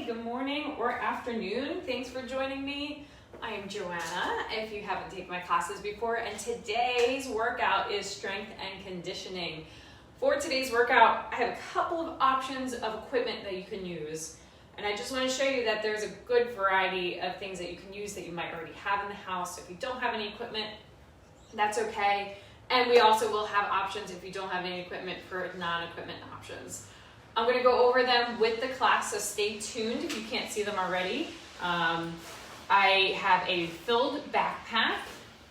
good morning or afternoon. Thanks for joining me. I am Joanna, if you haven't taken my classes before, and today's workout is strength and conditioning. For today's workout, I have a couple of options of equipment that you can use, and I just want to show you that there's a good variety of things that you can use that you might already have in the house. So if you don't have any equipment, that's okay. And we also will have options if you don't have any equipment for non-equipment options. I'm going to go over them with the class, so stay tuned if you can't see them already. I have a filled backpack,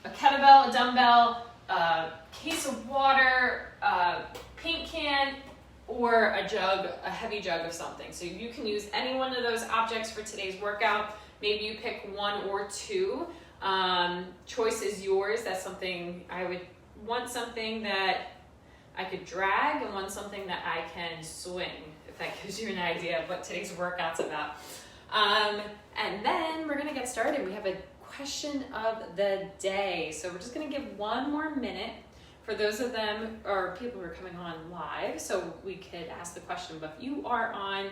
a kettlebell, a dumbbell, a case of water, a paint can, or a jug, a heavy jug of something. So you can use any one of those objects for today's workout. Maybe you pick one or two. Choice is yours. That's something I would want something that I could drag and want something that I can swing, if that gives you an idea of what today's workout's about. And then we're gonna get started. We have a question of the day. So we're just gonna give one more minute for those of them or people who are coming on live so we could ask the question. But if you are on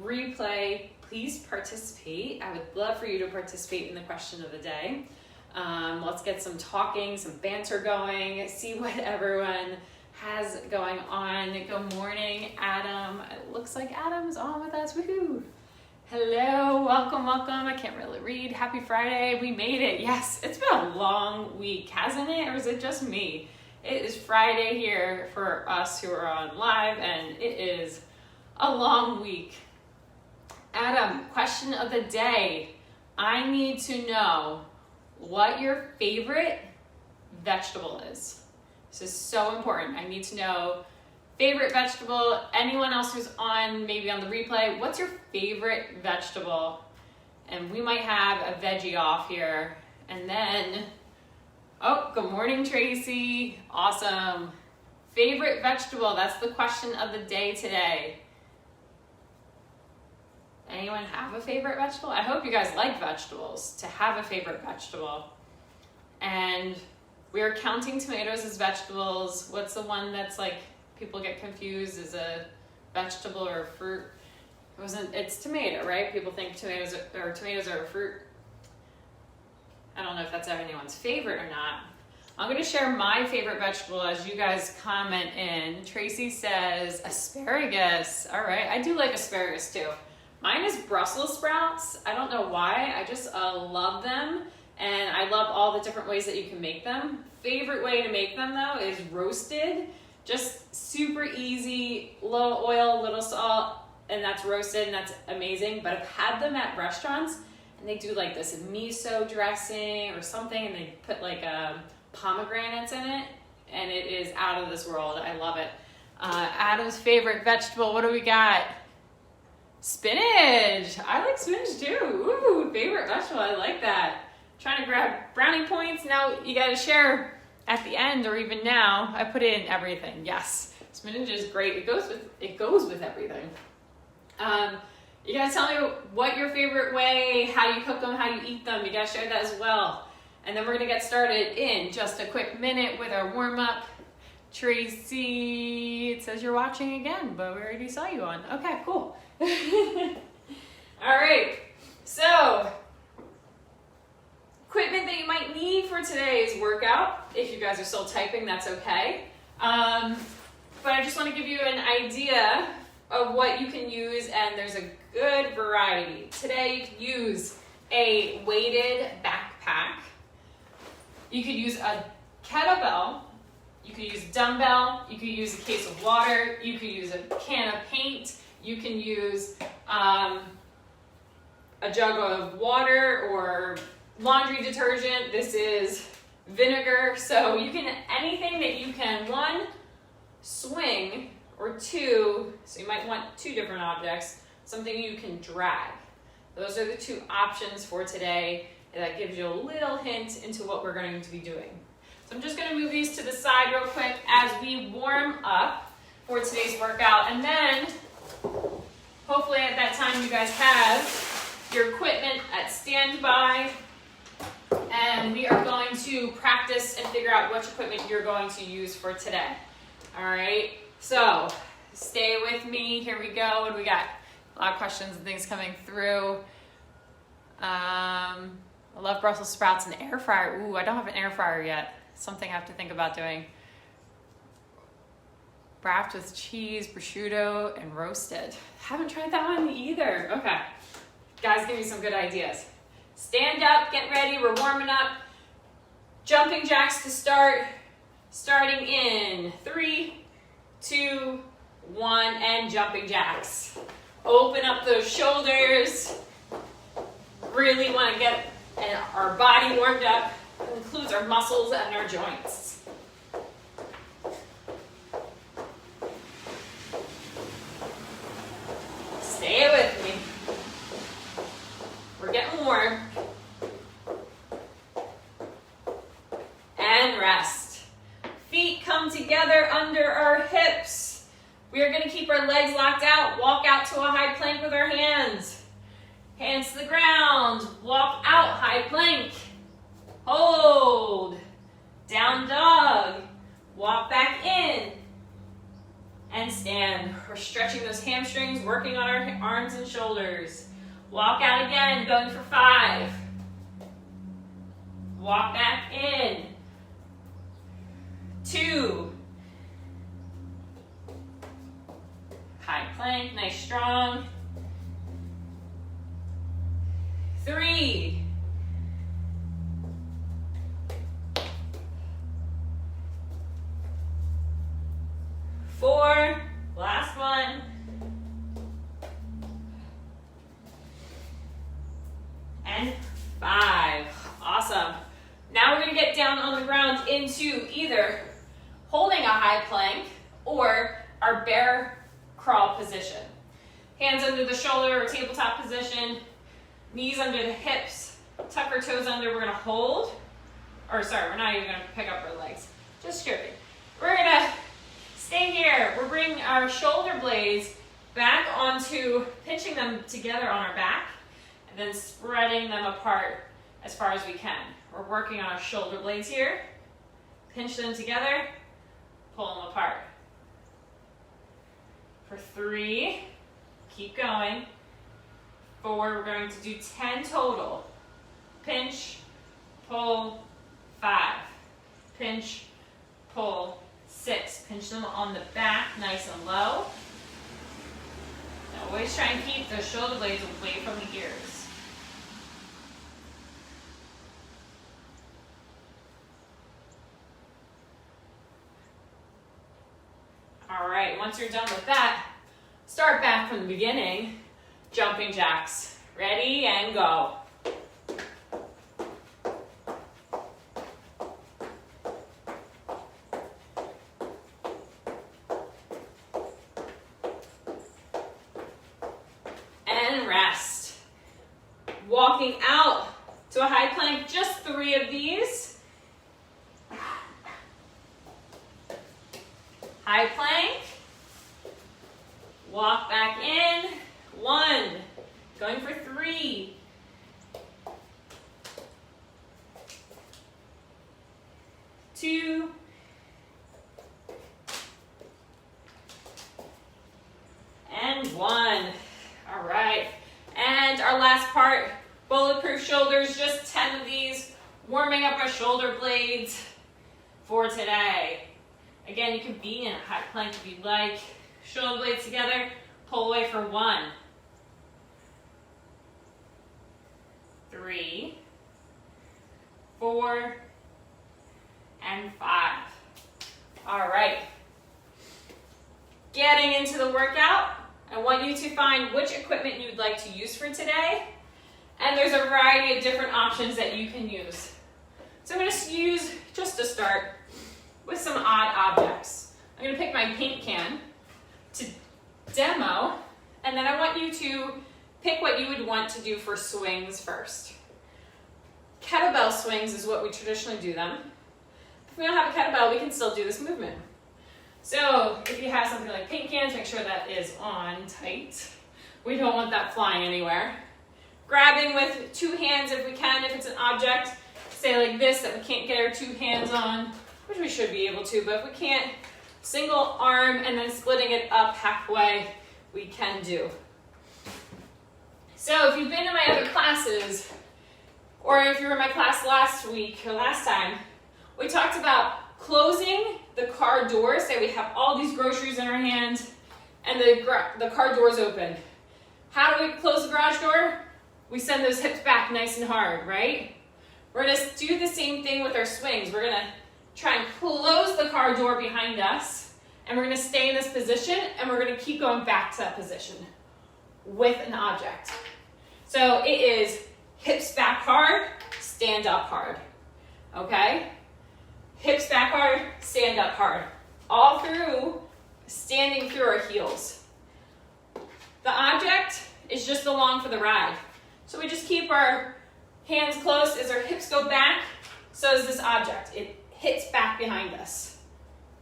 replay, please participate. I would love for you to participate in the question of the day. Let's get some talking, some banter going, see what everyone has going on. Good morning, Adam. It looks like Adam's on with us. Woohoo! Hello, welcome. I can't really read. Happy Friday. We made it. Yes, it's been a long week, hasn't it? Or is it just me? It is Friday here for us who are on live, and it is a long week. Adam, question of the day. I need to know what your favorite vegetable is. This is so important. I need to know favorite vegetable. Anyone else who's on, maybe on the replay, what's your favorite vegetable? And we might have a veggie off here. And then, oh, good morning, Tracy. Awesome. Favorite vegetable, that's the question of the day today. Anyone have a favorite vegetable? I hope you guys like vegetables, to have a favorite vegetable. And we are counting tomatoes as vegetables. What's the one that's like, people get confused as a vegetable or a fruit? It's tomato, right? People think tomatoes are a fruit. I don't know if that's anyone's favorite or not. I'm gonna share my favorite vegetable as you guys comment in. Tracy says asparagus. All right, I do like asparagus too. Mine is Brussels sprouts. I don't know why, I just love them. And I love all the different ways that you can make them. Favorite way to make them though is roasted. Just super easy, little oil, little salt, and that's roasted and that's amazing. But I've had them at restaurants and they do like this miso dressing or something and they put like pomegranates in it and it is out of this world. I love it. Adam's favorite vegetable, what do we got? Spinach. I like spinach too. Ooh, favorite vegetable, I like that. Trying to grab brownie points. Now you gotta share at the end or even now. I put in everything. Yes, spinach is great. It goes with everything. You gotta tell me what your favorite way, how you cook them, how you eat them. You gotta share that as well. And then we're gonna get started in just a quick minute with our warm up. Tracy, it says you're watching again, but we already saw you on. Okay, cool. All right, so equipment that you might need for today's workout. If you guys are still typing, that's okay. But I just want to give you an idea of what you can use, and there's a good variety. Today you could use a weighted backpack. You could use a kettlebell. You could use a dumbbell. You could use a case of water. You could use a can of paint. You can use a jug of water or laundry detergent. This is vinegar. So you can, anything that you can, one, swing, or two, so you might want two different objects, something you can drag. Those are the two options for today. And that gives you a little hint into what we're going to be doing. So I'm just going to move these to the side real quick as we warm up for today's workout. And then hopefully at that time you guys have your equipment at standby. And we are going to practice and figure out which equipment you're going to use for today. All right, so stay with me. Here we go. What do we got? A lot of questions and things coming through. I love Brussels sprouts and air fryer. Ooh, I don't have an air fryer yet. Something I have to think about doing. Wrapped with cheese, prosciutto, and roasted. Haven't tried that one either. Okay. Guys, give me some good ideas. Stand up, get ready, we're warming up. Jumping jacks to start. Starting in 3, 2, 1, and jumping jacks. Open up those shoulders. Really want to get our body warmed up. It includes our muscles and our joints. Stay with me. We're getting warm. And rest. Feet come together under our hips. We are going to keep our legs locked out. Walk out to a high plank with our hands. Hands to the ground. Walk out, high plank. Hold. Down dog. Walk back in. And stand. We're stretching those hamstrings, working on our arms and shoulders. Walk out again, going for 5. Walk back in. 2. High plank, nice strong. 3. 4. Last one. And 5. Awesome. Now we're going to get down on the ground into either holding a high plank or our bear crawl position. Hands under the shoulder or tabletop position. Knees under the hips. Tuck our toes under. We're going to hold. Or sorry, we're not even going to pick up our legs. Just joking. We're going to stay here. We're bringing our shoulder blades back onto pinching them together on our back and then spreading them apart as far as we can. We're working on our shoulder blades here. Pinch them together, pull them apart. For 3, keep going. 4, we're going to do 10 total. Pinch, pull, 5. Pinch, pull, 6. Pinch them on the back, nice and low. Now always try and keep those shoulder blades away from the ears. All right, once you're done with that, start back from the beginning. Jumping jacks. Ready and go. And rest. Walking out to a high plank, just 3 of these. High plank, walk back in, 1, going for 3, 2, and 1. All right, and our last part, bulletproof shoulders, just 10 of these, warming up our shoulder blades for today. Again, you can be in a high plank if you'd like. Shoulder blades together, pull away for 1, 3, 4, and 5. All right. Getting into the workout, I want you to find which equipment you'd like to use for today. And there's a variety of different options that you can use. So I'm going to use, just to start, with some odd objects. I'm going to pick my paint can to demo, and then I want you to pick what you would want to do for swings first. Kettlebell swings is what we traditionally do them. If we don't have a kettlebell, we can still do this movement. So if you have something like paint cans, make sure that is on tight. We don't want that flying anywhere. Grabbing with 2 hands if we can, if it's an object, say like this that we can't get our 2 hands on, which we should be able to, but if we can't, single arm and then splitting it up halfway, we can do. So if you've been to my other classes, or if you were in my class last week or last time, we talked about closing the car door. Say we have all these groceries in our hand and the car door's open. How do we close the garage door? We send those hips back nice and hard, right? We're gonna do the same thing with our swings. We're gonna try and close the car door behind us, and we're gonna stay in this position, and we're gonna keep going back to that position with an object. So it is hips back hard, stand up hard, okay? Hips back hard, stand up hard. All through, standing through our heels. The object is just along for the ride. So we just keep our hands close as our hips go back, so is this object. It hits back behind us.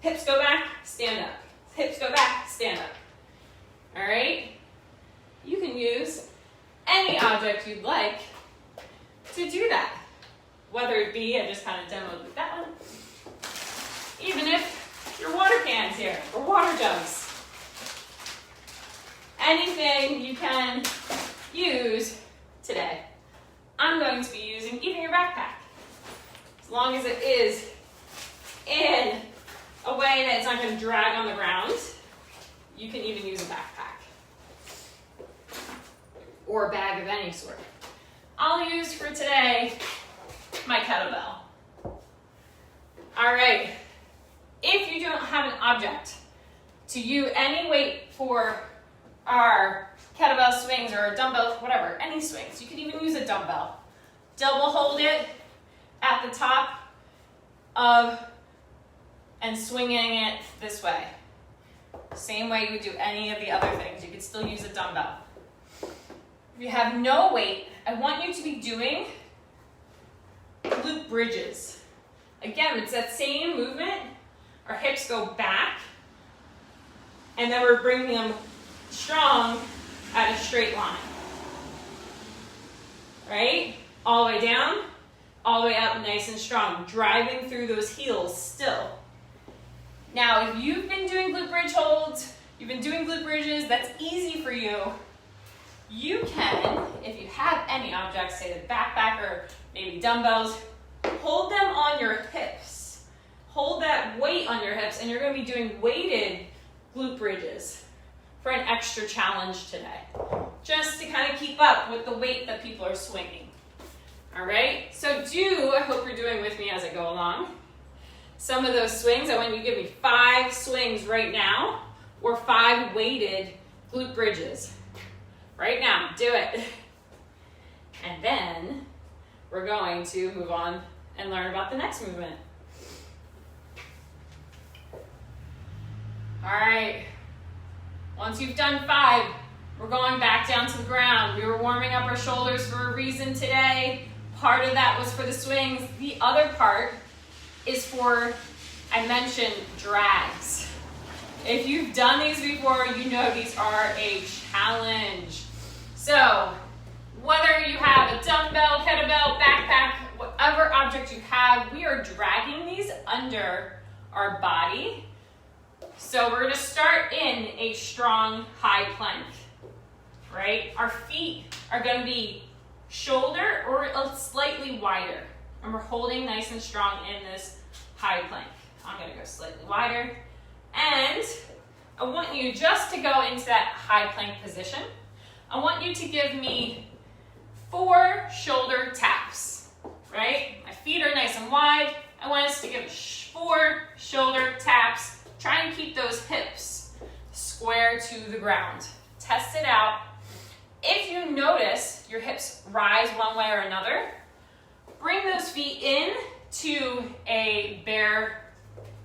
Hips go back, stand up. Hips go back, stand up. All right? You can use any object you'd like to do that. Whether it be, I just kind of demoed with that one, even if your water cans here, or water jugs. Anything you can use today. I'm going to be using even your backpack. As long as it is in a way that it's not going to drag on the ground, you can even use a backpack. Or a bag of any sort. I'll use for today my kettlebell. All right. If you don't have an object to use any weight for our kettlebell swings or a dumbbell, whatever, any swings, you could even use a dumbbell. Double hold it at the top of and swinging it this way. Same way you would do any of the other things. You could still use a dumbbell. If you have no weight, I want you to be doing glute bridges. Again, it's that same movement. Our hips go back, and then we're bringing them strong at a straight line. Right? All the way down, all the way up, nice and strong. Driving through those heels still. Now, if you've been doing glute bridge holds, you've been doing glute bridges, that's easy for you. You can, if you have any objects, say the backpack or maybe dumbbells, hold them on your hips. Hold that weight on your hips, and you're going to be doing weighted glute bridges for an extra challenge today, just to kind of keep up with the weight that people are swinging. All right, so I hope you're doing with me as I go along. Some of those swings, I want you to give me 5 swings right now, or 5 weighted glute bridges. Right now, do it. And then we're going to move on and learn about the next movement. All right, once you've done 5, we're going back down to the ground. We were warming up our shoulders for a reason today. Part of that was for the swings. The other part is for, I mentioned, drags. If you've done these before, you know these are a challenge. So, whether you have a dumbbell, kettlebell, backpack, whatever object you have, we are dragging these under our body. So we're gonna start in a strong high plank, right? Our feet are gonna be shoulder or slightly wider. And we're holding nice and strong in this high plank. I'm gonna go slightly wider. And I want you just to go into that high plank position. I want you to give me 4 shoulder taps, right? My feet are nice and wide. I want us to give 4 shoulder taps. Try and keep those hips square to the ground. Test it out. If you notice your hips rise one way or another, bring those feet in to a bear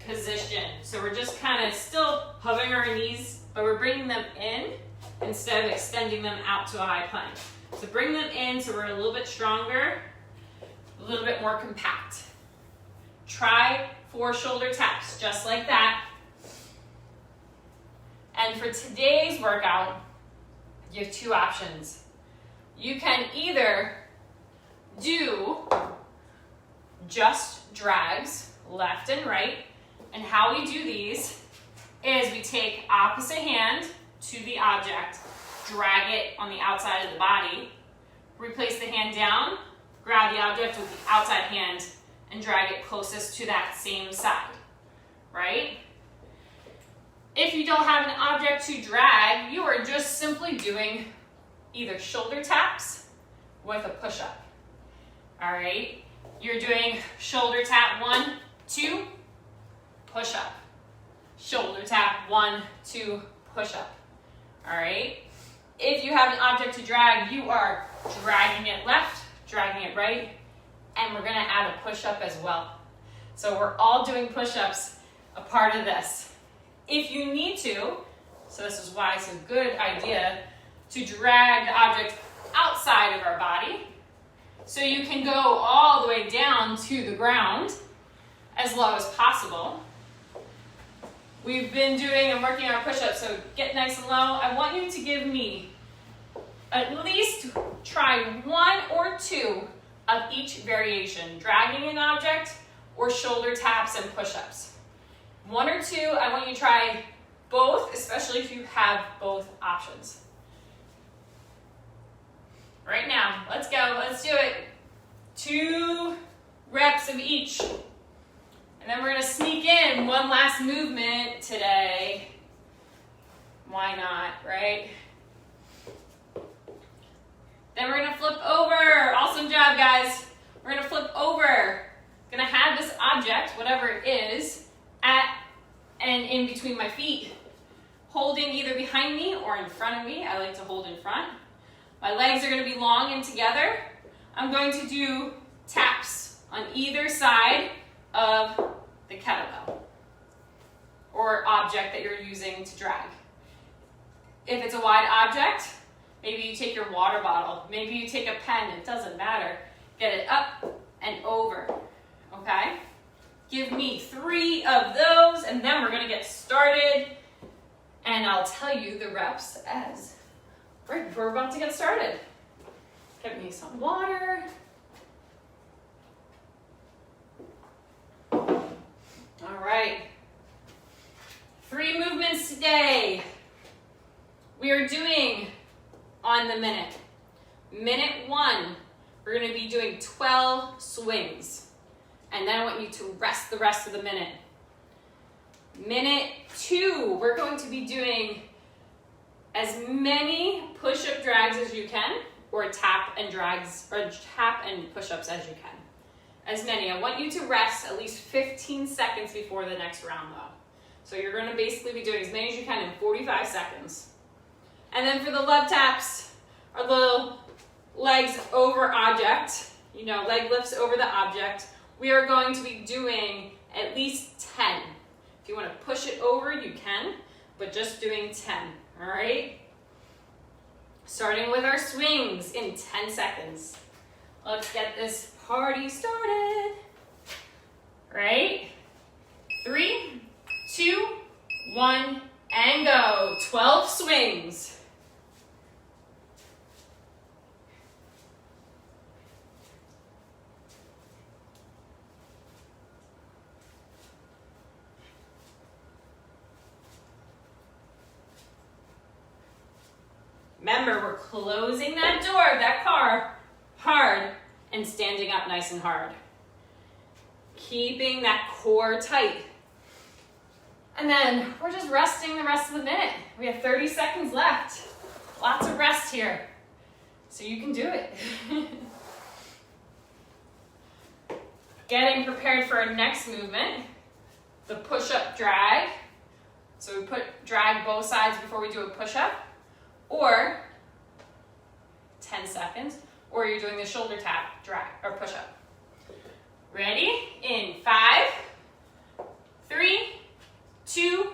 position. So we're just kind of still hovering our knees, but we're bringing them in instead of extending them out to a high plank. So bring them in so we're a little bit stronger, a little bit more compact. Try 4 shoulder taps, just like that. And for today's workout, you have 2 options. You can either do just drags, left and right. And how we do these is we take opposite hand to the object, drag it on the outside of the body. Replace the hand down, grab the object with the outside hand, and drag it closest to that same side, right? If you don't have an object to drag, you are just simply doing either shoulder taps with a push-up, all right? You're doing shoulder tap 1, 2, push-up. Shoulder tap 1, 2, push-up, all right? If you have an object to drag, you are dragging it left, dragging it right, and we're gonna add a push-up as well. So we're all doing push-ups, a part of this. If you need to, so this is why it's a good idea to drag the object outside of our body, so you can go all the way down to the ground as low as possible. We've been doing and working our push-ups, so get nice and low. I want you to give me at least try 1 or 2 of each variation, dragging an object or shoulder taps and push-ups. 1 or 2, I want you to try both, especially if you have both options. Right now, let's go, let's do it. 2 reps of each. And then we're gonna sneak in one last movement today. Why not, right? Then we're gonna flip over. Awesome job, guys. We're gonna flip over. Gonna have this object, whatever it is, at and in between my feet, holding either behind me or in front of me. I like to hold in front. My legs are gonna be long and together. I'm going to do taps on either side of the kettlebell or object that you're using to drag. If it's a wide object, maybe you take your water bottle, maybe you take a pen, it doesn't matter. Get it up and over, okay? Give me 3 of those, and then we're gonna get started, and I'll tell you the reps as right before we're about to get started. Get me some water. All right, 3 movements today. We are doing on the minute. Minute 1, we're gonna be doing 12 swings. And then I want you to rest the rest of the minute. Minute 2, we're going to be doing as many push-up drags as you can, or tap and drags, or tap and push-ups as you can. As many. I want you to rest at least 15 seconds before the next round though. So you're gonna basically be doing as many as you can in 45 seconds. And then for the love taps, our little legs over object, leg lifts over the object, we are going to be doing at least 10. If you wanna push it over, you can, but just doing 10, all right? Starting with our swings in 10 seconds. Let's get this party started, right? 3, 2, 1, and go. 12 swings. Remember, we're closing that door of that car hard and standing up nice and hard. Keeping that core tight. And then we're just resting the rest of the minute. We have 30 seconds left. Lots of rest here. So you can do it. Getting prepared for our next movement, the push-up drag. So we drag both sides before we do a push-up, or 10 seconds, or you're doing the shoulder tap, drag, or push-up. Ready? In 5, 3, 2,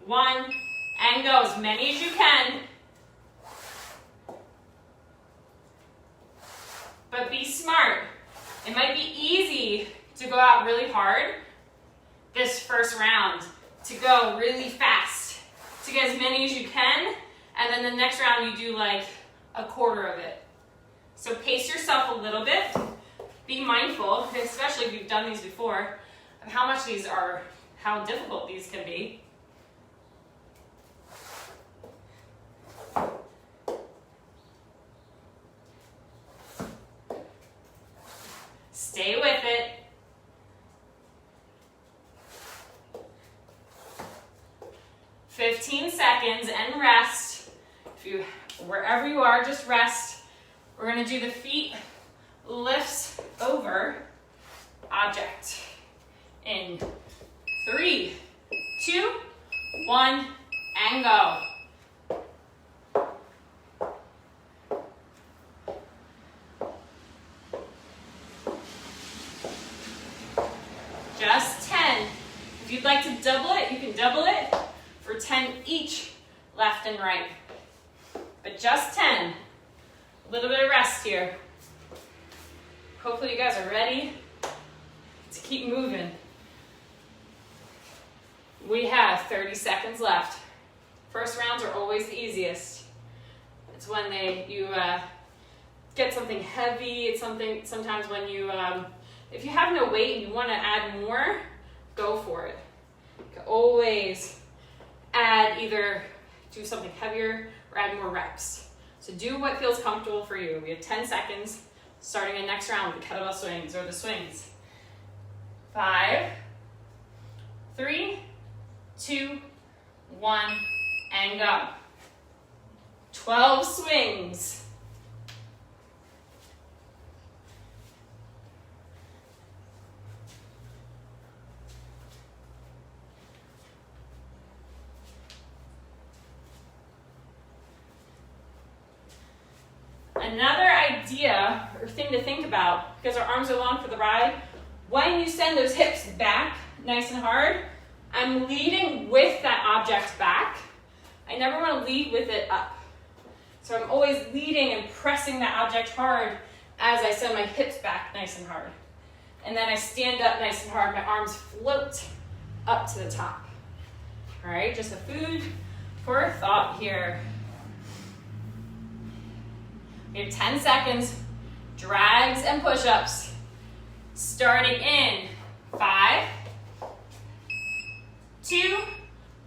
1, and go. As many as you can. But be smart. It might be easy to go out really hard this first round, to go really fast, to get as many as you can, and then the next round you do like a quarter of it. So pace yourself a little bit. Be mindful, especially if you've done these before, of how much these are, how difficult these can be. seconds and rest. Wherever you are, just rest. We're gonna do the feet lifts over object. In 3, 2, 1, and go. Just 10. If you'd like to double it, you can double it for 10 each, left and right. But just 10. A little bit of rest here. Hopefully you guys are ready to keep moving. We have 30 seconds left. First rounds are always the easiest. It's when you get something heavy. It's sometimes when you, if you have no weight and you want to add more, go for it. You can always either do something heavier or add more reps. So do what feels comfortable for you. We have 10 seconds starting the next round with the kettlebell swings or the swings. 5, 3, 2, 1, and go. 12 swings. Another idea or thing to think about, because our arms are long for the ride, when you send those hips back nice and hard, I'm leading with that object back. I never want to lead with it up. So I'm always leading and pressing that object hard as I send my hips back nice and hard. And then I stand up nice and hard, my arms float up to the top. All right, just a food for thought here. We have 10 seconds, drags and push-ups. Starting in 5, 2,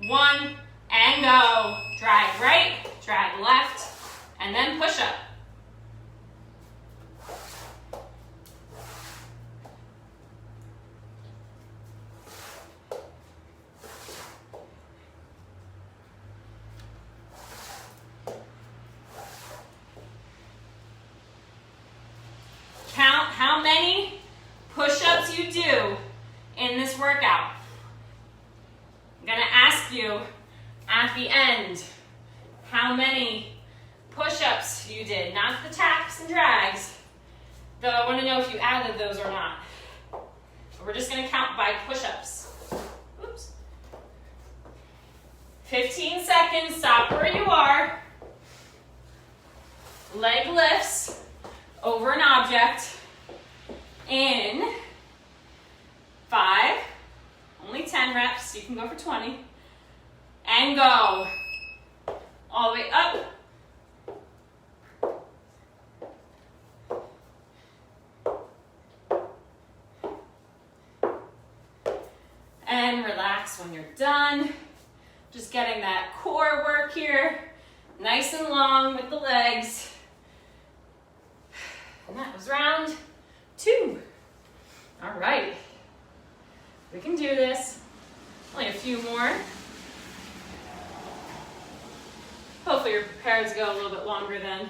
1, and go. Drag right, drag left, and then push up. Count how many push-ups you do in this workout. I'm gonna ask you at the end how many push-ups you did, not the taps and drags, though I wanna know if you added those or not. But we're just gonna count by push-ups. Oops. 15 seconds, stop where you are. Leg lifts over an object in 5, only 10 reps, you can go for 20, and go all the way up. And relax when you're done. Just getting that core work here, nice and long with the legs. And that was round 2. All right, we can do this. Only a few more. Hopefully you're prepared to go a little bit longer than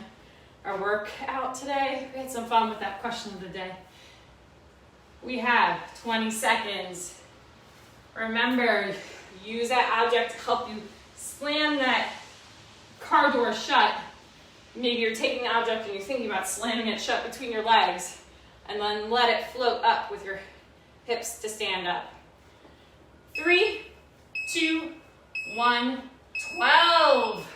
our workout today. We had some fun with that question of the day. We have 20 seconds. Remember, use that object to help you slam that car door shut. Maybe you're taking the object and you're thinking about slamming it shut between your legs, and then let it float up with your hips to stand up. 3, 2, 1, 12.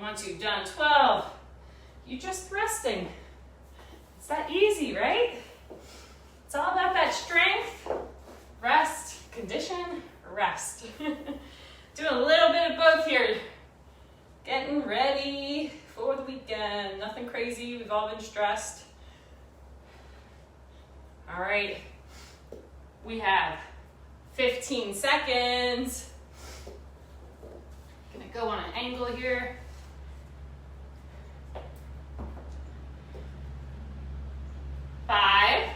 Once you've done 12, you're just resting. It's that easy, right? It's all about that strength, rest, condition, rest. Doing a little bit of both here. Getting ready for the weekend. Nothing crazy, we've all been stressed. All right, we have 15 seconds. Gonna go on an angle here. 5.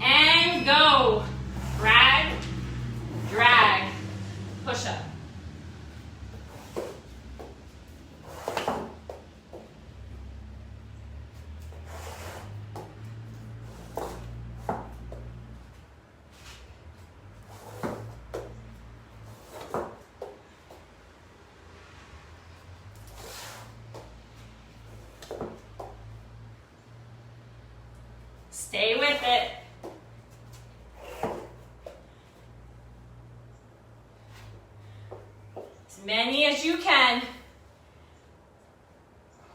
And go. Drag, drag, push up. Stay with it. As many as you can.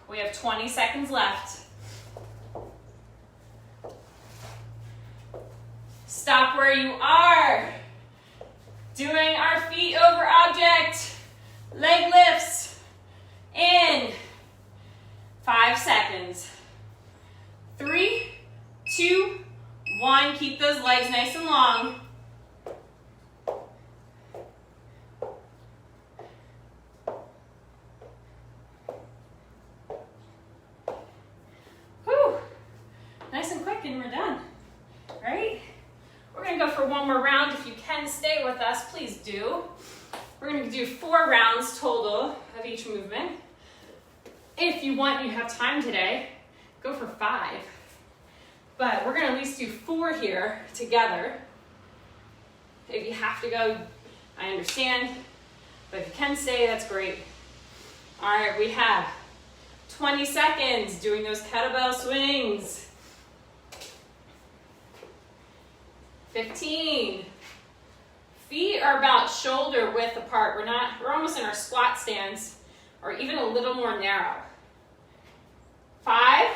We have 20 seconds left. Stop where you are. Doing our feet over object. Leg lifts. In 5 seconds. 3, 2, 1. Keep those legs nice and long. Whew. Nice and quick and we're done. Right? We're going to go for one more round. If you can stay with us, please do. We're going to do 4 rounds total of each movement. If you want, you have time today, go for 5. But we're going to at least do 4 here together. If you have to go, I understand. But if you can stay, that's great. All right, we have 20 seconds doing those kettlebell swings. 15. Feet are about shoulder width apart. We're almost in our squat stance, or even a little more narrow. 5,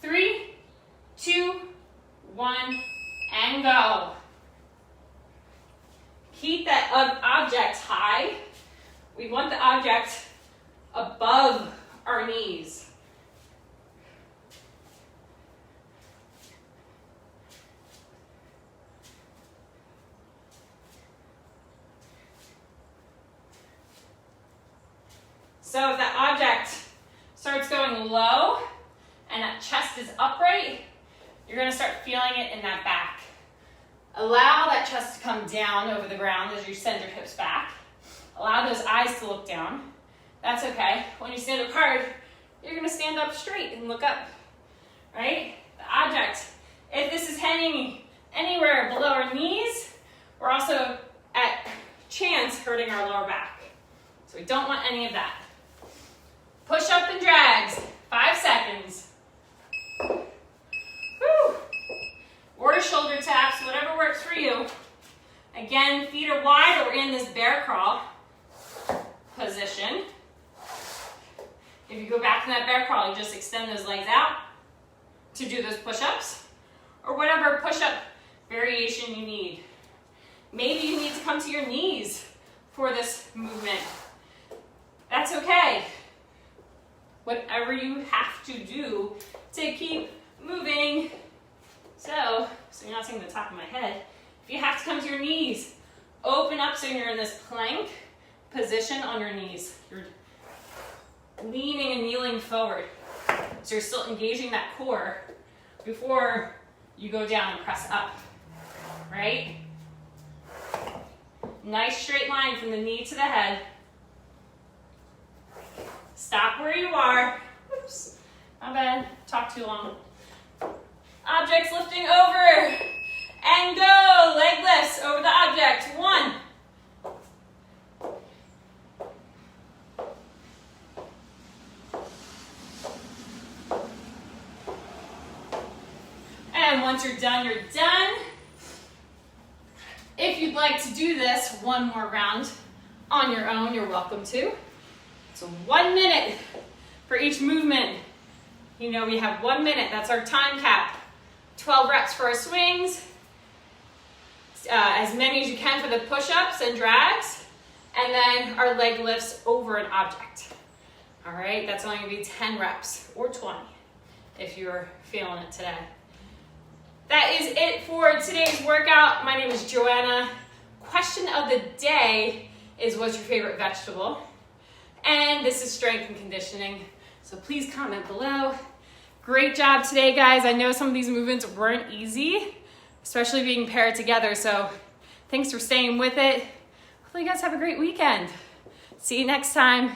3, 2, 1, and go. Keep that object high. We want the object above our knees. So if that object starts going low and that chest is upright, you're going to start feeling it in that back. Allow that chest to come down over the ground as you send your hips back. Allow those eyes to look down. That's okay. When you stand up hard, you're going to stand up straight and look up, right? The object, if this is hanging anywhere below our knees, we're also at chance hurting our lower back. So we don't want any of that. Push up and drags, 5 seconds. Woo. Or shoulder taps, whatever works for you. Again, feet are wide or in this bear crawl position. If you go back in that bear crawl, you just extend those legs out to do those push-ups or whatever push-up variation you need. Maybe you need to come to your knees for this movement. That's okay. Whatever you have to do to keep moving. So you're not seeing the top of my head. If you have to come to your knees, open up so you're in this plank position on your knees. You're leaning and kneeling forward. So you're still engaging that core before you go down and press up, right? Nice straight line from the knee to the head. Stop where you are. Oops, my bad, talked too long. Objects lifting over and go. Leg lifts over the object. 1. And once you're done, you're done. If you'd like to do this one more round on your own, you're welcome to. So 1 minute for each movement. You know, we have 1 minute, that's our time cap. 12 reps for our swings, as many as you can for the push-ups and drags, and then our leg lifts over an object. All right, that's only gonna be 10 reps or 20 if you're feeling it today. that is it for today's workout. My name is Joanna. Question of the day is, what's your favorite vegetable? And this is strength and conditioning. So please comment below. Great job today, guys. I know some of these movements weren't easy, especially being paired together. So thanks for staying with it. Hopefully you guys have a great weekend. See you next time.